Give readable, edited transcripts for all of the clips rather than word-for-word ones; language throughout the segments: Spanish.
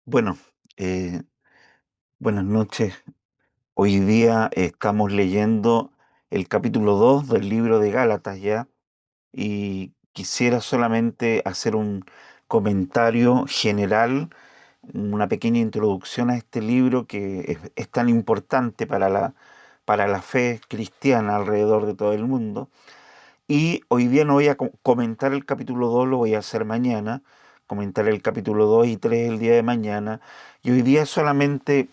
Bueno, eh, buenas noches. Hoy día estamos leyendo el capítulo 2 del libro de Gálatas ya y quisiera solamente hacer un comentario general, una pequeña introducción a este libro que es tan importante para la fe cristiana alrededor de todo el mundo. Y hoy día no voy a comentar el capítulo 2, lo voy a hacer mañana, comentar el capítulo 2 y 3 el día de mañana. Y hoy día solamente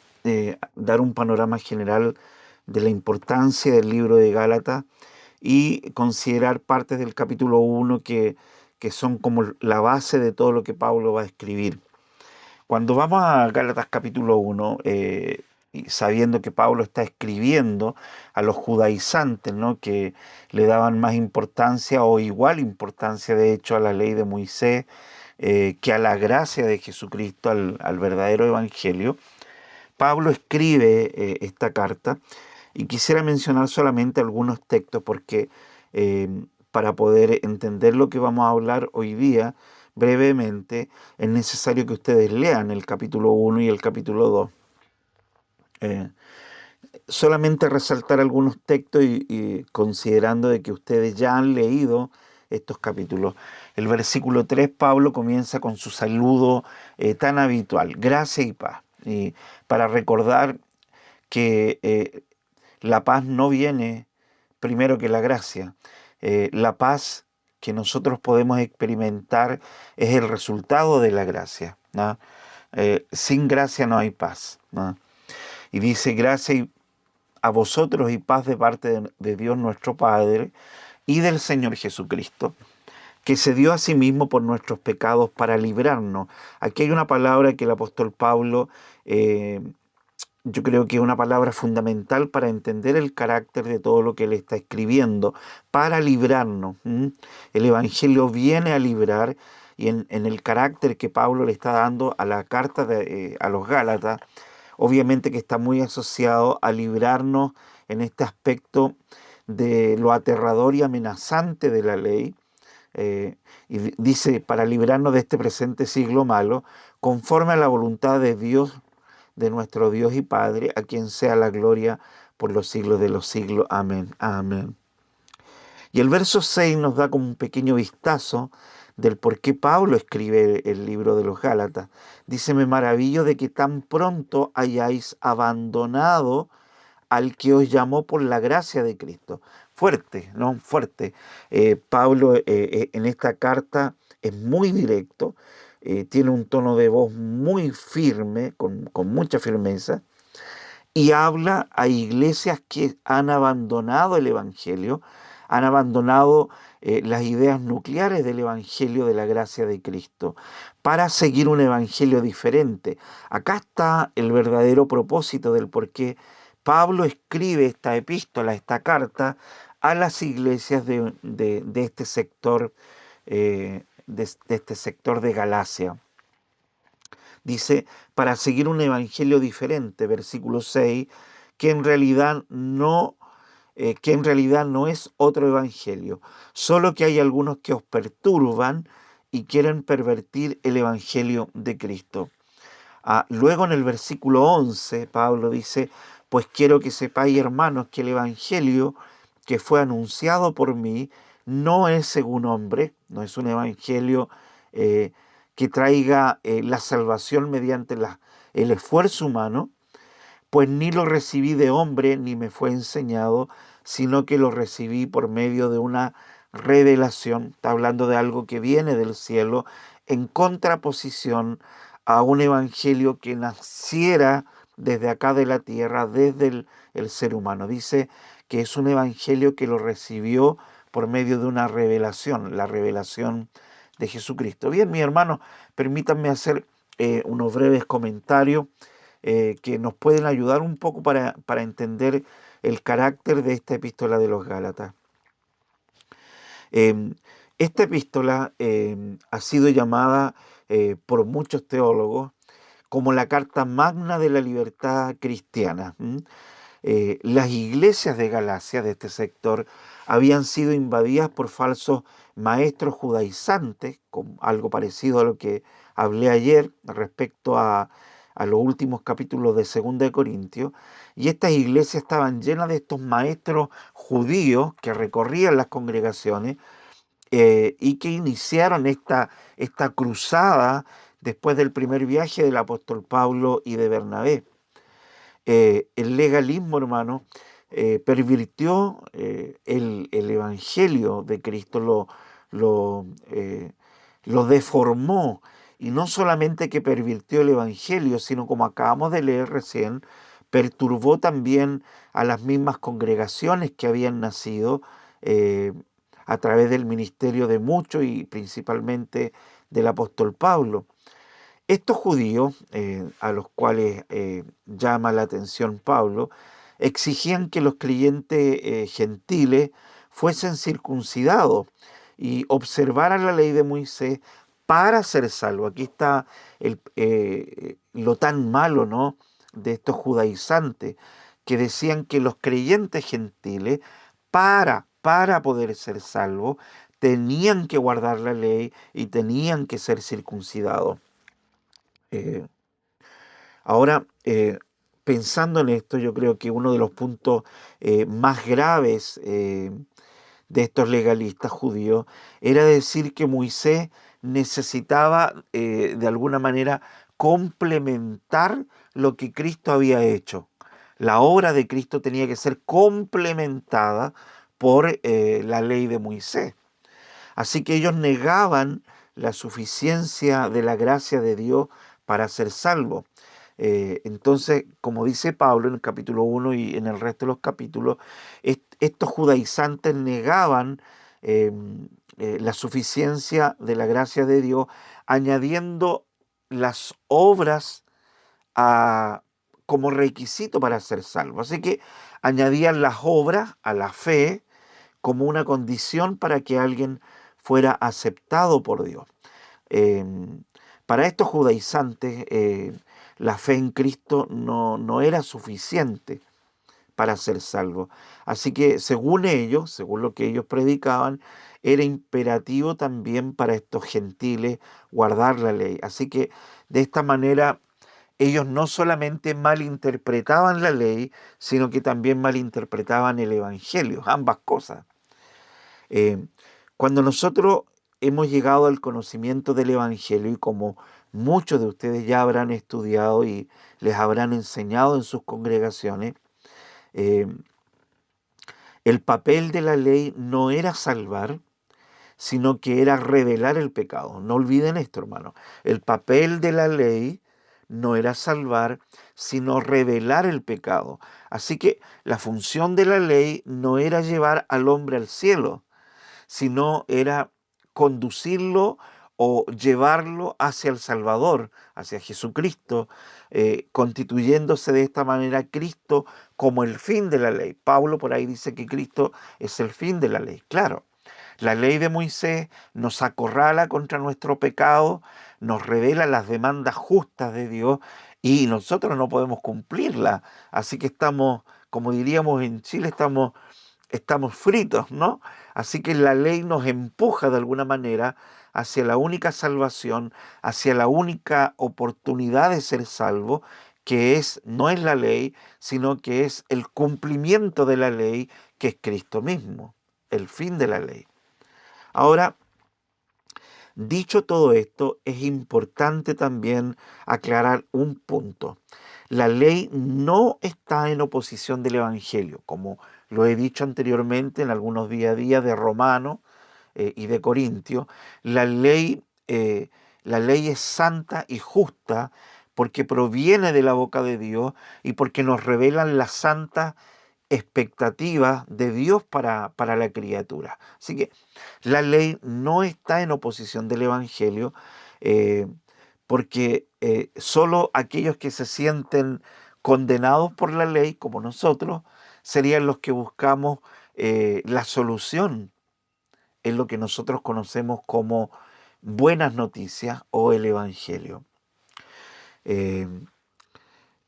dar un panorama general de la importancia del libro de Gálatas y considerar partes del capítulo 1 que son como la base de todo lo que Pablo va a escribir. Cuando vamos a Gálatas capítulo 1, y sabiendo que Pablo está escribiendo a los judaizantes, ¿no? Que le daban más importancia o igual importancia, de hecho, a la ley de Moisés, que a la gracia de Jesucristo, al verdadero evangelio, Pablo escribe esta carta y quisiera mencionar solamente algunos textos porque eh, para poder entender lo que vamos a hablar hoy día brevemente es necesario que ustedes lean el capítulo 1 y el capítulo 2. Eh, Solamente resaltar algunos textos y considerando de que ustedes ya han leído estos capítulos. El versículo 3 Pablo comienza con su saludo tan habitual, gracia y paz. Y para recordar que la paz no viene primero que la gracia. La paz que nosotros podemos experimentar es el resultado de la gracia, ¿no? Sin gracia no hay paz, ¿no? Y dice, a vosotros y paz de parte de Dios nuestro Padre y del Señor Jesucristo, que se dio a sí mismo por nuestros pecados para librarnos. Aquí hay una palabra que el apóstol Pablo eh, yo creo que es una palabra fundamental para entender el carácter de todo lo que él está escribiendo, para librarnos. El Evangelio viene a librar y en el carácter que Pablo le está dando a la carta a los Gálatas, obviamente que está muy asociado a librarnos en este aspecto de lo aterrador y amenazante de la ley. Y dice, para librarnos de este presente siglo malo, conforme a la voluntad de Dios, de nuestro Dios y Padre, a quien sea la gloria por los siglos de los siglos. Amén. Amén. Y el verso 6 nos da como un pequeño vistazo del por qué Pablo escribe el libro de los Gálatas. Dice, me maravillo de que tan pronto hayáis abandonado al que os llamó por la gracia de Cristo. Fuerte, ¿no? Fuerte. Pablo en esta carta es muy directo, tiene un tono de voz muy firme, con mucha firmeza, y habla a iglesias que han abandonado el Evangelio, han abandonado las ideas nucleares del Evangelio de la gracia de Cristo, para seguir un Evangelio diferente. Acá está el verdadero propósito del por qué Pablo escribe esta epístola, esta carta, a las iglesias de este sector, de este sector de Galacia. Dice, para seguir un evangelio diferente, versículo 6, que en realidad no es otro evangelio, solo que hay algunos que os perturban y quieren pervertir el evangelio de Cristo. Luego en el versículo 11, Pablo dice, pues quiero que sepáis, hermanos, que el evangelio que fue anunciado por mí no es según hombre, no es un evangelio eh, que traiga la salvación mediante el esfuerzo humano, pues ni lo recibí de hombre ni me fue enseñado, sino que lo recibí por medio de una revelación. Está hablando de algo que viene del cielo en contraposición a un evangelio que naciera desde acá de la tierra, desde el ser humano. Dice que es un evangelio que lo recibió por medio de una revelación, la revelación de Jesucristo. Bien, mi hermano, permítanme hacer unos breves comentarios que nos pueden ayudar un poco para entender el carácter de esta epístola de los Gálatas. Eh, Esta epístola ha sido llamada por muchos teólogos como la carta magna de la libertad cristiana. Las iglesias de Galacia, de este sector, habían sido invadidas por falsos maestros judaizantes, algo parecido hablé ayer respecto a los últimos capítulos de Segunda de Corintios, y estas iglesias estaban llenas de estos maestros judíos que recorrían las congregaciones y que iniciaron esta cruzada después del primer viaje del apóstol Pablo y de Bernabé. El legalismo, hermano, pervirtió el evangelio de Cristo, lo, eh, lo deformó. Y no solamente que pervirtió el evangelio, sino como acabamos de leer recién, perturbó también a las mismas congregaciones que habían nacido eh, a través del ministerio de muchos y principalmente del apóstol Pablo. Estos judíos, a los cuales llama la atención Pablo, exigían que los creyentes gentiles fuesen circuncidados y observaran la ley de Moisés para ser salvos. Aquí está lo tan malo, ¿no?, de estos judaizantes que decían que los creyentes gentiles, para poder ser salvos, tenían que guardar la ley y tenían que ser circuncidados. Eh, Ahora, pensando en esto, yo creo que uno de los puntos más graves de estos legalistas judíos era decir que Moisés necesitaba de alguna manera complementar lo que Cristo había hecho. La obra de Cristo tenía que ser complementada por la ley de Moisés. Así que ellos negaban la suficiencia de la gracia de Dios para ser salvos. Entonces, como dice Pablo en el capítulo 1 y en el resto de los capítulos, estos judaizantes negaban eh, la suficiencia de la gracia de Dios, añadiendo las obras a- como requisito para ser salvo. Así que añadían las obras a la fe como una condición para que alguien fuera aceptado por Dios. Eh, para estos judaizantes, la fe en Cristo no era suficiente para ser salvo. Así que según ellos, según lo que ellos predicaban, era imperativo también para estos gentiles guardar la ley. Así que de esta manera ellos no solamente malinterpretaban la ley, sino que también malinterpretaban el Evangelio, ambas cosas. Eh, Cuando nosotros hemos llegado al conocimiento del Evangelio y como muchos de ustedes ya habrán estudiado y les habrán enseñado en sus congregaciones, eh, el papel de la ley no era salvar, sino que era revelar el pecado. No olviden esto, hermano. El papel de la ley no era salvar, sino revelar el pecado. Así que la función de la ley no era llevar al hombre al cielo, sino era conducirlo o llevarlo hacia el Salvador, hacia Jesucristo, constituyéndose de esta manera Cristo como el fin de la ley. Pablo por ahí dice que Cristo es el fin de la ley. Claro, la ley de Moisés nos acorrala contra nuestro pecado, nos revela las demandas justas de Dios y nosotros no podemos cumplirlas. Así que estamos, como diríamos en Chile, estamos fritos, ¿no? Así que la ley nos empuja de alguna manera hacia la única salvación, hacia la única oportunidad de ser salvo, que no es la ley, sino que es el cumplimiento de la ley, que es Cristo mismo, el fin de la ley. Ahora, dicho todo esto, es importante también aclarar un punto. La ley no está en oposición del Evangelio, como lo he dicho anteriormente en algunos día a día de Romanos y de Corintios. La ley, la ley es santa y justa porque proviene de la boca de Dios y porque nos revelan las santas expectativas de Dios para la criatura. Así que la ley no está en oposición del Evangelio, eh, porque solo aquellos que se sienten condenados por la ley, como nosotros, serían los que buscamos la solución en lo que nosotros conocemos como buenas noticias o el Evangelio. Eh,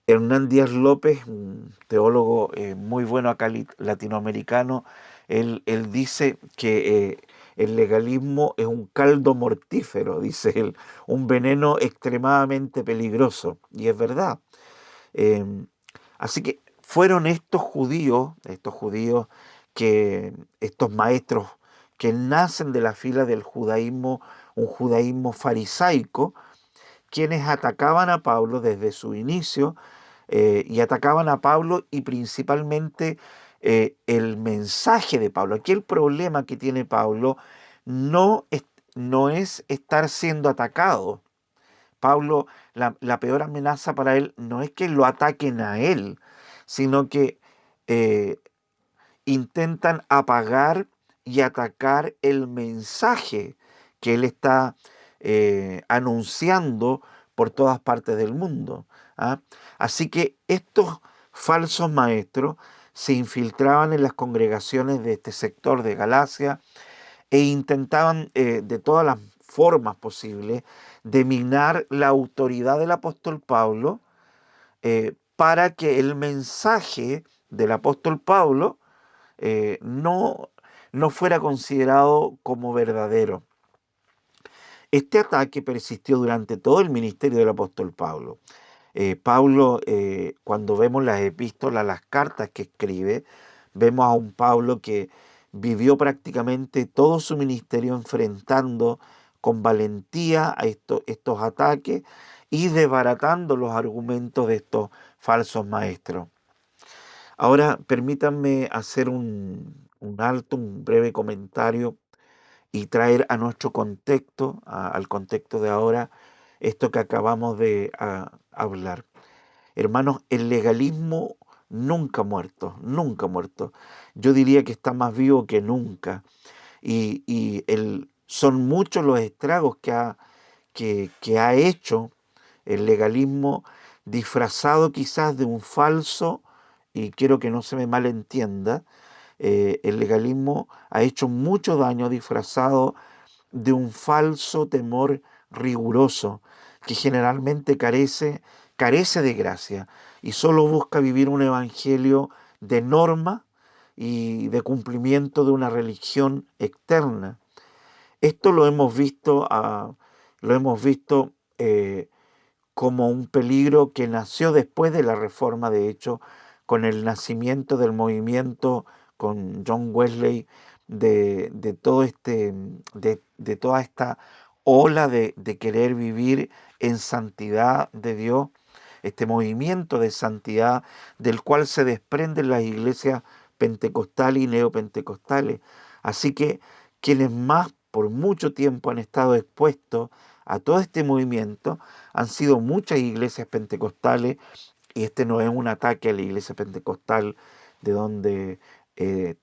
Hernán Díaz López, un teólogo muy bueno acá latinoamericano, él dice que el legalismo es un caldo mortífero, dice él, un veneno extremadamente peligroso. Y es verdad. Eh, Así que fueron estos judíos estos maestros que nacen de la fila del judaísmo, un judaísmo farisaico, quienes atacaban a Pablo desde su inicio, y atacaban a Pablo y principalmente el mensaje de Pablo. Aquí el problema que tiene Pablo no es, no es estar siendo atacado. Pablo, la peor amenaza para él no es que lo ataquen a él, sino que eh, intentan apagar y atacar el mensaje que él está anunciando por todas partes del mundo. ¿Ah? Así que estos falsos maestros se infiltraban en las congregaciones de este sector de Galacia e intentaban de todas las formas posibles de minar la autoridad del apóstol Pablo, para que el mensaje del apóstol Pablo no fuera considerado como verdadero. Este ataque persistió durante todo el ministerio del apóstol Pablo. Pablo, cuando vemos las epístolas, las cartas que escribe, vemos a un Pablo que vivió prácticamente todo su ministerio enfrentando con valentía a estos ataques y desbaratando los argumentos de estos falsos maestros. Ahora, permítanme hacer un alto, un breve comentario y traer a nuestro contexto, al contexto de ahora, esto que acabamos de hablar. Hermanos, el legalismo nunca muerto, nunca muerto. Yo diría que está más vivo que nunca. Son muchos los estragos que ha hecho el legalismo, disfrazado quizás de un falso, y quiero que no se me malentienda, el legalismo ha hecho mucho daño disfrazado de un falso temor riguroso que generalmente carece de gracia y solo busca vivir un evangelio de norma y de cumplimiento de una religión externa. Esto lo hemos visto como un peligro que nació después de la Reforma, de hecho, con el nacimiento del movimiento, con John Wesley, de todo de toda esta ola de querer vivir en santidad de Dios, este movimiento de santidad del cual se desprenden las iglesias pentecostales y neopentecostales. Así que quienes más por mucho tiempo han estado expuestos a todo este movimiento han sido muchas iglesias pentecostales, y este no es un ataque a la iglesia pentecostal de donde eh,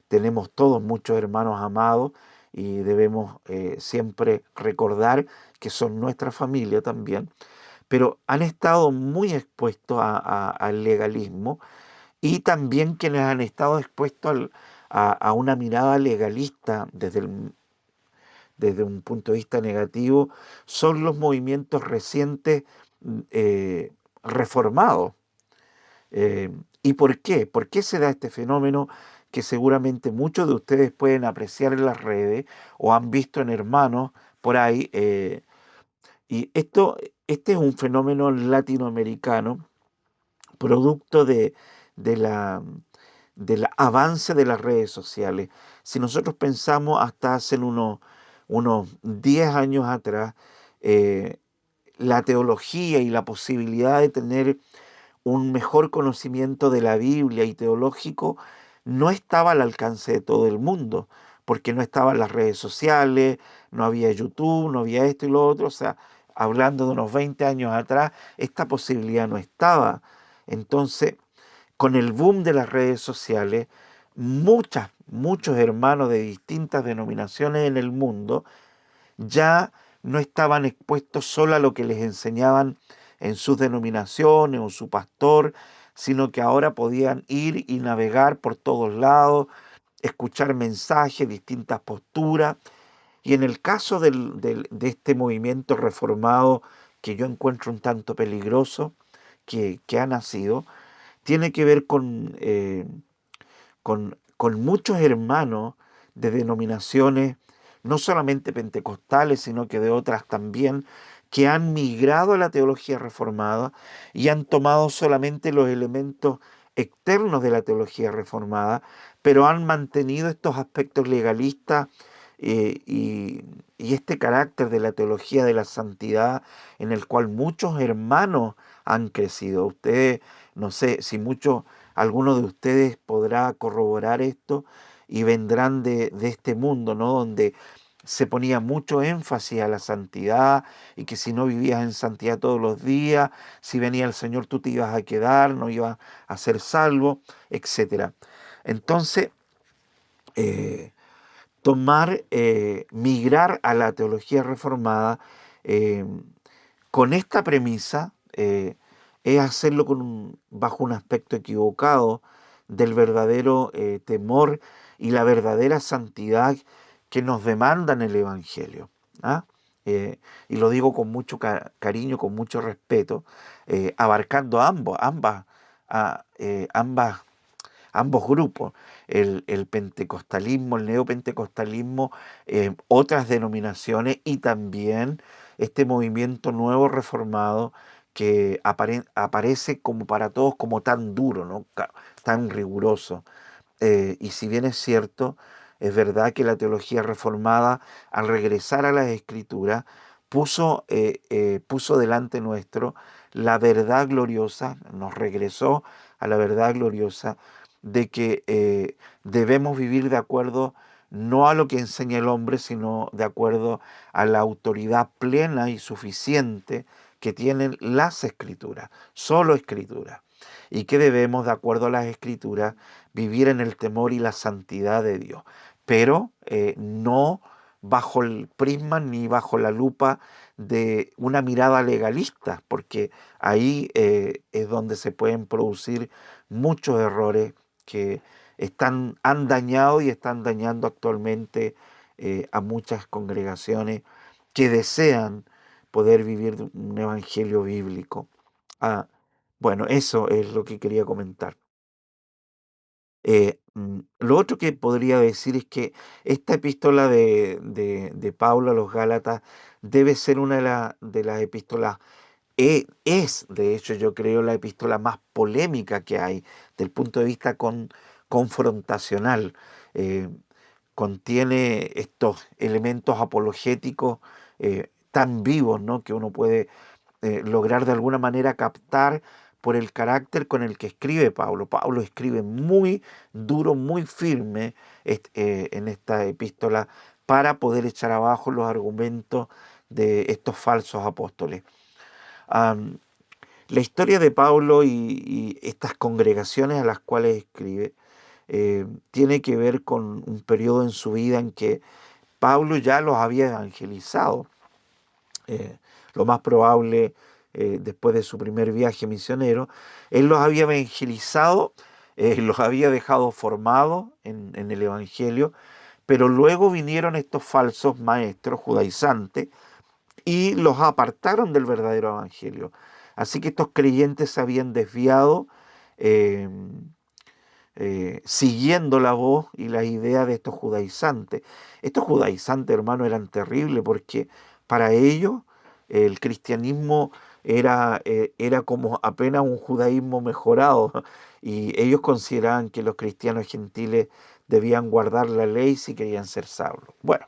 tenemos todos muchos hermanos amados y debemos siempre recordar que son nuestra familia también, pero han estado muy expuestos al legalismo, y también quienes han estado expuestos a una mirada legalista desde un punto de vista negativo son los movimientos recientes reformados. ¿Y por qué? ¿Por qué se da este fenómeno que seguramente muchos de ustedes pueden apreciar en las redes o han visto en hermanos por ahí? Este es un fenómeno latinoamericano producto de la, del avance de las redes sociales. Si nosotros pensamos hasta hace unos 10 años atrás, eh, la teología y la posibilidad de tener un mejor conocimiento de la Biblia y teológico no estaba al alcance de todo el mundo, porque no estaban las redes sociales, no había YouTube, no había esto y lo otro. O sea, hablando de unos 20 años atrás, esta posibilidad no estaba. Entonces, con el boom de las redes sociales, muchos hermanos de distintas denominaciones en el mundo ya no estaban expuestos solo a lo que les enseñaban en sus denominaciones o su pastor, sino que ahora podían ir y navegar por todos lados, escuchar mensajes, distintas posturas. Y en el caso de este movimiento reformado, que yo encuentro un tanto peligroso, que ha nacido, tiene que ver con muchos hermanos de denominaciones no solamente pentecostales, sino que de otras también, que han migrado a la teología reformada y han tomado solamente los elementos externos de la teología reformada, pero han mantenido estos aspectos legalistas y este carácter de la teología de la santidad en el cual muchos hermanos han crecido. Ustedes, no sé si muchos, alguno de ustedes podrá corroborar esto y vendrán de este mundo, ¿no? Donde se ponía mucho énfasis a la santidad y que si no vivías en santidad todos los días, si venía el Señor tú te ibas a quedar, no ibas a ser salvo, etcétera. Entonces, eh, migrar a la teología reformada eh, con esta premisa es hacerlo bajo un aspecto equivocado del verdadero temor y la verdadera santidad que nos demanda en el Evangelio. ¿Ah? Y lo digo con mucho cariño, con mucho respeto, abarcando ambas ambos grupos, el pentecostalismo, el neopentecostalismo, otras denominaciones y también este movimiento nuevo reformado que aparece como para todos como tan duro, ¿no? Tan riguroso. Y si bien es cierto, es verdad que la teología reformada, al regresar a las escrituras, puso delante nuestro la verdad gloriosa, nos regresó a la verdad gloriosa de que debemos vivir de acuerdo no a lo que enseña el hombre, sino de acuerdo a la autoridad plena y suficiente que tienen las escrituras, solo escrituras, y que debemos, de acuerdo a las escrituras, vivir en el temor y la santidad de Dios, pero no bajo el prisma ni bajo la lupa de una mirada legalista, porque ahí es donde se pueden producir muchos errores que han dañado y están dañando actualmente a muchas congregaciones que desean poder vivir un evangelio bíblico. Ah, bueno, eso es lo que quería comentar. Lo otro que podría decir es que esta epístola de Pablo a los Gálatas debe ser una de las epístolas, es de hecho yo creo la epístola más polémica que hay del punto de vista confrontacional. Eh, Contiene estos elementos apologéticos tan vivos, ¿no? Que uno puede lograr de alguna manera captar por el carácter con el que escribe Pablo. Pablo escribe muy duro, muy firme en esta epístola para poder echar abajo los argumentos de estos falsos apóstoles. Am, la historia de Pablo y estas congregaciones a las cuales escribe tiene que ver con un periodo en su vida en que Pablo ya los había evangelizado. eh, lo más probable, después de su primer viaje misionero, él los había evangelizado, los había dejado formados en el Evangelio, pero luego vinieron estos falsos maestros judaizantes y los apartaron del verdadero Evangelio. Así que estos creyentes se habían desviado eh, siguiendo la voz y la idea de estos judaizantes. Estos judaizantes, hermano, eran terribles porque para ellos el cristianismo era como apenas un judaísmo mejorado y ellos consideraban que los cristianos gentiles debían guardar la ley si querían ser salvos. Bueno,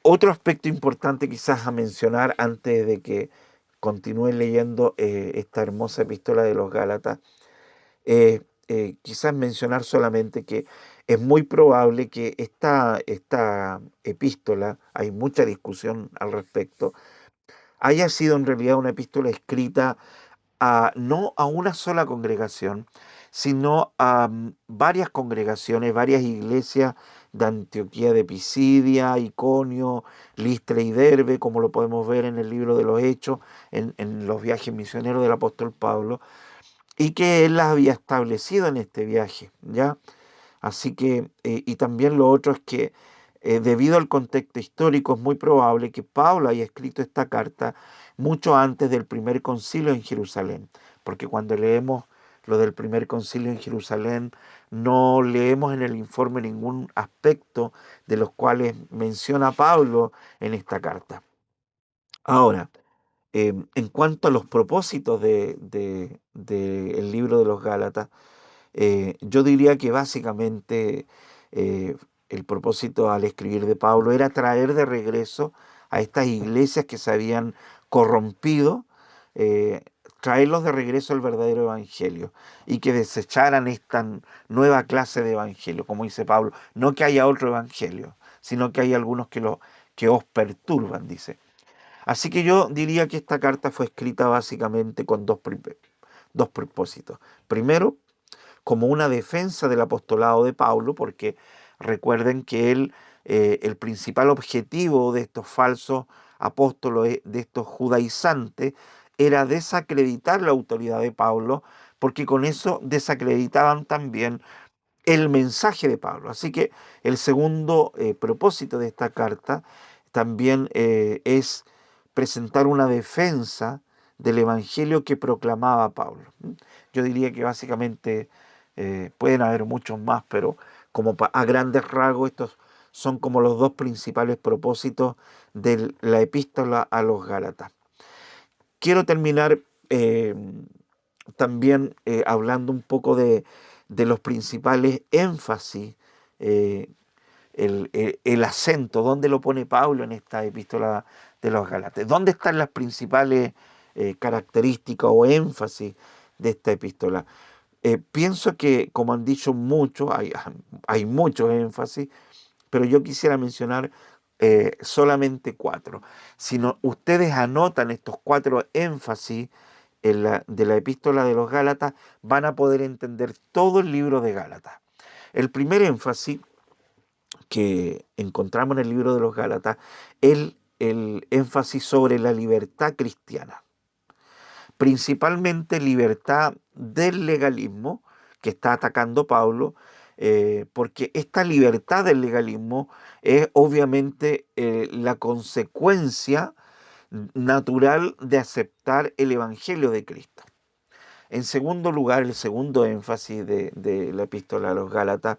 otro aspecto importante quizás a mencionar antes de que continúen leyendo esta hermosa epístola de los Gálatas quizás mencionar solamente que es muy probable que esta epístola, hay mucha discusión al respecto, haya sido en realidad una epístola escrita no a una sola congregación, sino a varias congregaciones, varias iglesias de Antioquía de Pisidia, Iconio, Listra y Derbe, como lo podemos ver en el libro de los Hechos, en los viajes misioneros del apóstol Pablo y que él las había establecido en este viaje, ¿ya? Así que, y también lo otro es que debido al contexto histórico es muy probable que Pablo haya escrito esta carta mucho antes del primer concilio en Jerusalén, porque cuando leemos lo del primer concilio en Jerusalén. No leemos en el informe ningún aspecto de los cuales menciona Pablo en esta carta. Ahora, en cuanto a los propósitos del libro de los Gálatas, yo diría que básicamente eh, el propósito al escribir de Pablo era traer de regreso a estas iglesias que se habían corrompido, eh, traerlos de regreso al verdadero evangelio y que desecharan esta nueva clase de evangelio, como dice Pablo, no que haya otro evangelio, sino que hay algunos que os perturban, dice. Así que yo diría que esta carta fue escrita básicamente con dos propósitos. Primero, como una defensa del apostolado de Pablo, porque recuerden que el principal objetivo de estos falsos apóstoles, de estos judaizantes, era desacreditar la autoridad de Pablo, porque con eso desacreditaban también el mensaje de Pablo. Así que el segundo propósito de esta carta también es presentar una defensa del evangelio que proclamaba Pablo. Yo diría que básicamente pueden haber muchos más, pero como a grandes rasgos estos son como los dos principales propósitos de la epístola a los Gálatas. Quiero terminar eh, también hablando un poco de los principales énfasis, eh, el acento, dónde lo pone Pablo en esta epístola de los Gálatas, dónde están las principales características o énfasis de esta epístola. Pienso que, como han dicho muchos, hay muchos énfasis, pero yo quisiera mencionar solamente cuatro. Si ustedes anotan estos cuatro énfasis de la epístola de los Gálatas, van a poder entender todo el libro de Gálatas. El primer énfasis que encontramos en el libro de los Gálatas es el énfasis sobre la libertad cristiana, principalmente libertad del legalismo que está atacando Pablo, porque esta libertad del legalismo es obviamente la consecuencia natural de aceptar el Evangelio de Cristo. En segundo lugar, el segundo énfasis de la epístola a los Gálatas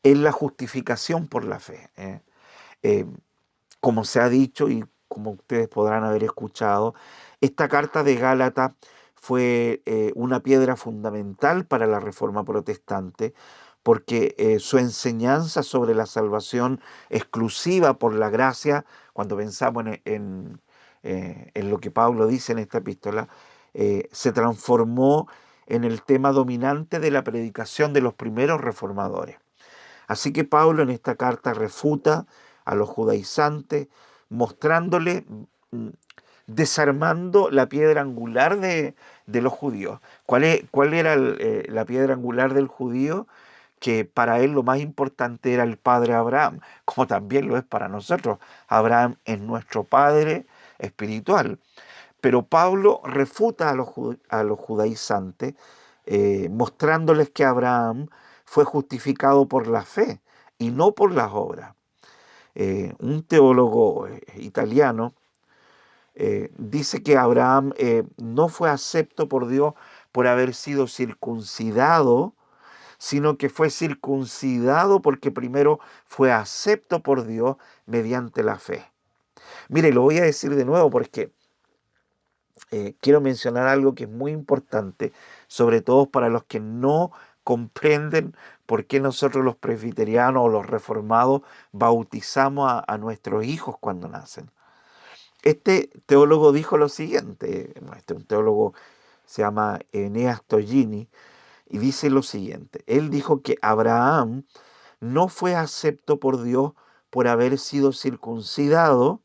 es la justificación por la fe. Eh, Como se ha dicho y como ustedes podrán haber escuchado, esta carta de Gálatas fue una piedra fundamental para la Reforma Protestante, porque su enseñanza sobre la salvación exclusiva por la gracia, cuando pensamos en lo que Pablo dice en esta epístola, se transformó en el tema dominante de la predicación de los primeros reformadores. Así que Pablo en esta carta refuta a los judaizantes, mostrándole, mm, desarmando la piedra angular de los judíos. ¿Cuál era la piedra angular del judío? Que para él lo más importante era el padre Abraham, como también lo es para nosotros. Abraham es nuestro padre espiritual. Pero Pablo refuta a los judaizantes, mostrándoles que Abraham fue justificado por la fe y no por las obras. Un teólogo italiano dice que Abraham no fue acepto por Dios por haber sido circuncidado, sino que fue circuncidado porque primero fue acepto por Dios mediante la fe. Mire, lo voy a decir de nuevo porque quiero mencionar algo que es muy importante, sobre todo para los que no comprenden por qué nosotros los presbiterianos o los reformados bautizamos a nuestros hijos cuando nacen. Este teólogo dijo lo siguiente, un teólogo se llama Eneas Tollini, y dice lo siguiente, él dijo que Abraham no fue acepto por Dios por haber sido circuncidado,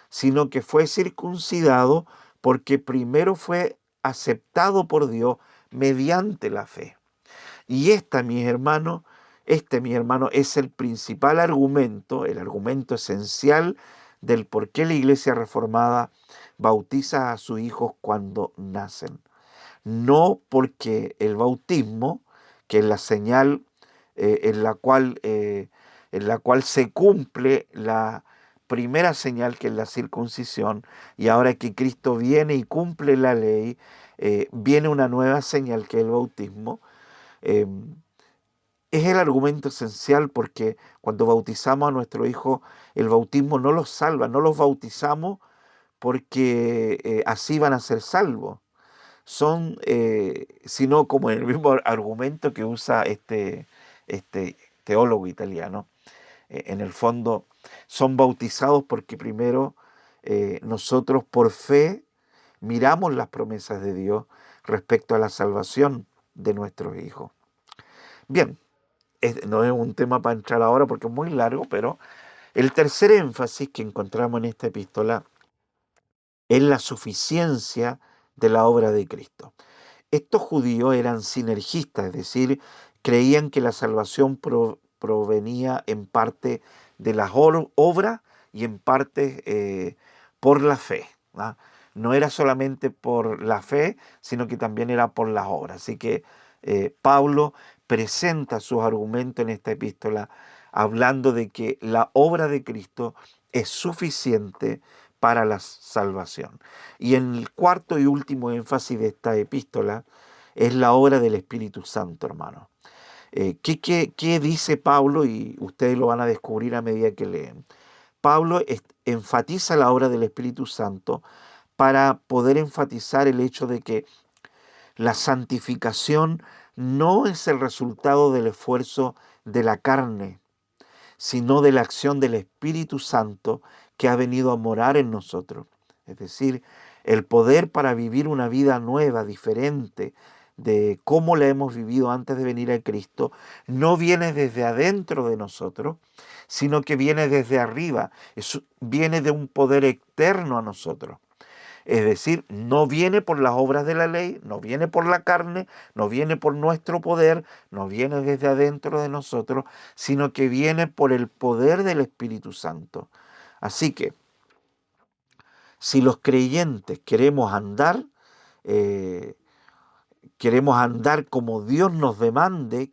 sino que fue circuncidado porque primero fue aceptado por Dios mediante la fe. Y mi hermano, es el principal argumento, el argumento esencial del por qué la Iglesia Reformada bautiza a sus hijos cuando nacen. No porque el bautismo, que es la señal en la cual se cumple primera señal, que es la circuncisión, y ahora que Cristo viene y cumple la ley, viene una nueva señal, que es el bautismo. Eh, es el argumento esencial, porque cuando bautizamos a nuestro hijo, el bautismo no los salva, no los bautizamos porque así van a ser salvos. Son, sino como el mismo argumento que usa este teólogo italiano. En el fondo, son bautizados porque primero nosotros por fe miramos las promesas de Dios respecto a la salvación de nuestros hijos. Bien, no es un tema para entrar ahora porque es muy largo, pero el tercer énfasis que encontramos en esta epístola es la suficiencia de la obra de Cristo. Estos judíos eran sinergistas, es decir, creían que la salvación provenía en parte de las obras y en parte por la fe, ¿no? No era solamente por la fe, sino que también era por las obras. Así que Pablo presenta sus argumentos en esta epístola hablando de que la obra de Cristo es suficiente para la salvación. Y en el cuarto y último énfasis de esta epístola es la obra del Espíritu Santo, hermano. ¿Qué dice Pablo? Y ustedes lo van a descubrir a medida que leen. Pablo enfatiza la obra del Espíritu Santo para poder enfatizar el hecho de que la santificación no es el resultado del esfuerzo de la carne, sino de la acción del Espíritu Santo que ha venido a morar en nosotros. Es decir, el poder para vivir una vida nueva, diferente de cómo la hemos vivido antes de venir a Cristo, no viene desde adentro de nosotros, sino que viene desde arriba. Viene de un poder externo a nosotros. Es decir, no viene por las obras de la ley, no viene por la carne, no viene por nuestro poder, no viene desde adentro de nosotros, sino que viene por el poder del Espíritu Santo. Así que, si los creyentes eh, queremos andar como Dios nos demande,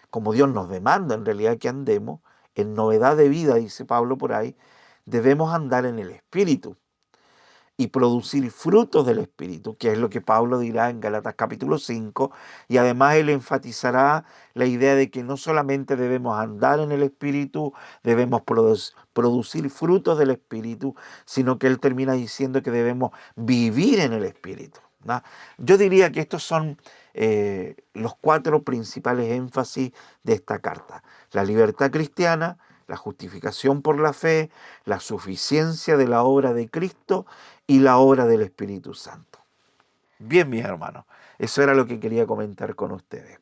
como Dios nos demanda en realidad que andemos, en novedad de vida, dice Pablo por ahí, debemos andar en el Espíritu y producir frutos del Espíritu, que es lo que Pablo dirá en Gálatas capítulo 5, y además él enfatizará la idea de que no solamente debemos andar en el Espíritu, debemos producir frutos del Espíritu, sino que él termina diciendo que debemos vivir en el Espíritu, ¿no? Yo diría que estos son los cuatro principales énfasis de esta carta: la libertad cristiana, la justificación por la fe, la suficiencia de la obra de Cristo y la obra del Espíritu Santo. Bien, mis hermanos, eso era lo que quería comentar con ustedes.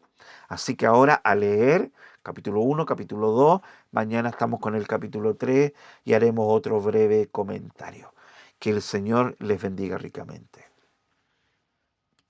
Así que ahora a leer capítulo 1, capítulo 2, mañana estamos con el capítulo 3 y haremos otro breve comentario. Que el Señor les bendiga ricamente.